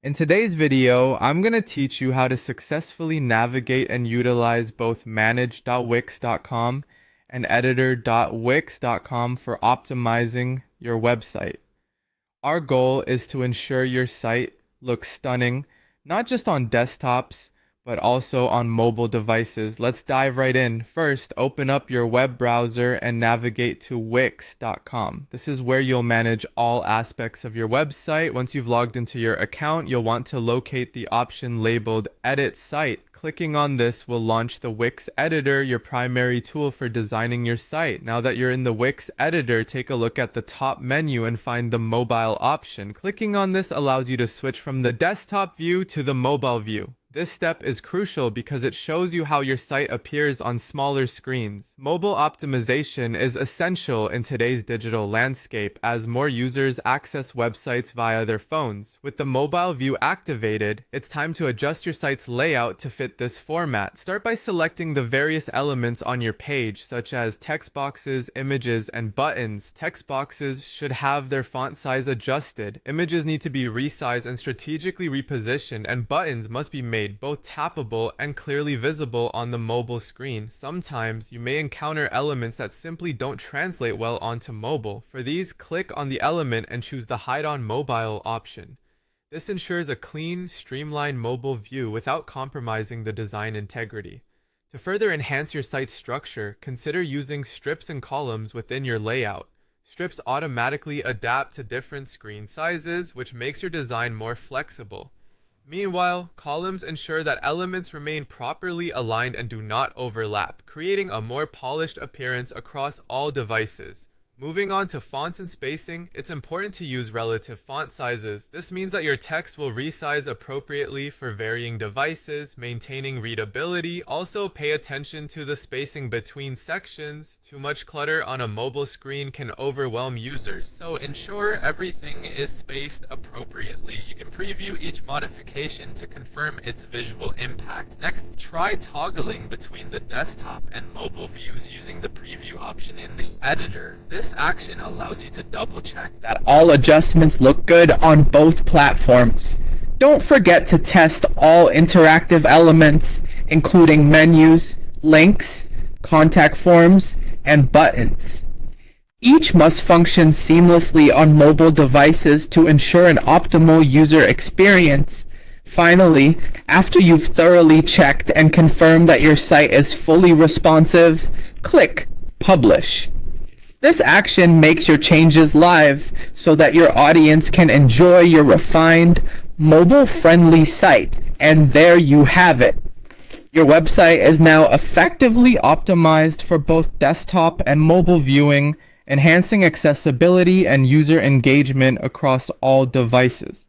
In today's video, I'm going to teach you how to successfully navigate and utilize both manage.wix.com and editor.wix.com for optimizing your website. Our goal is to ensure your site looks stunning, not just on desktops, but also on mobile devices. Let's dive right in. First, open up your web browser and navigate to wix.com. This is where you'll manage all aspects of your website. Once you've logged into your account, you'll want to locate the option labeled Edit Site. Clicking on this will launch the Wix editor, your primary tool for designing your site. Now that you're in the Wix editor, take a look at the top menu and find the mobile option. Clicking on this allows you to switch from the desktop view to the mobile view. This step is crucial because it shows you how your site appears on smaller screens. Mobile optimization is essential in today's digital landscape as more users access websites via their phones. With the mobile view activated, it's time to adjust your site's layout to fit this format. Start by selecting the various elements on your page, such as text boxes, images, and buttons. Text boxes should have their font size adjusted. Images need to be resized and strategically repositioned, and buttons must be made both tappable and clearly visible on the mobile screen. Sometimes you may encounter elements that simply don't translate well onto mobile. For these, click on the element and choose the Hide on Mobile option. This ensures a clean, streamlined mobile view without compromising the design integrity. To further enhance your site's structure, consider using strips and columns within your layout. Strips automatically adapt to different screen sizes, which makes your design more flexible. Meanwhile, columns ensure that elements remain properly aligned and do not overlap, creating a more polished appearance across all devices. Moving on to fonts and spacing, it's important to use relative font sizes. This means that your text will resize appropriately for varying devices, maintaining readability. Also, pay attention to the spacing between sections. Too much clutter on a mobile screen can overwhelm users, so ensure everything is spaced appropriately. You can preview each modification to confirm its visual impact. Next, try toggling between the desktop and mobile views using the preview option in the editor. This action allows you to double check that all adjustments look good on both platforms. Don't forget to test all interactive elements, including menus, links, contact forms, and buttons. Each must function seamlessly on mobile devices to ensure an optimal user experience. Finally, after you've thoroughly checked and confirmed that your site is fully responsive, click Publish. This action makes your changes live so that your audience can enjoy your refined, mobile-friendly site. And there you have it. Your website is now effectively optimized for both desktop and mobile viewing, enhancing accessibility and user engagement across all devices.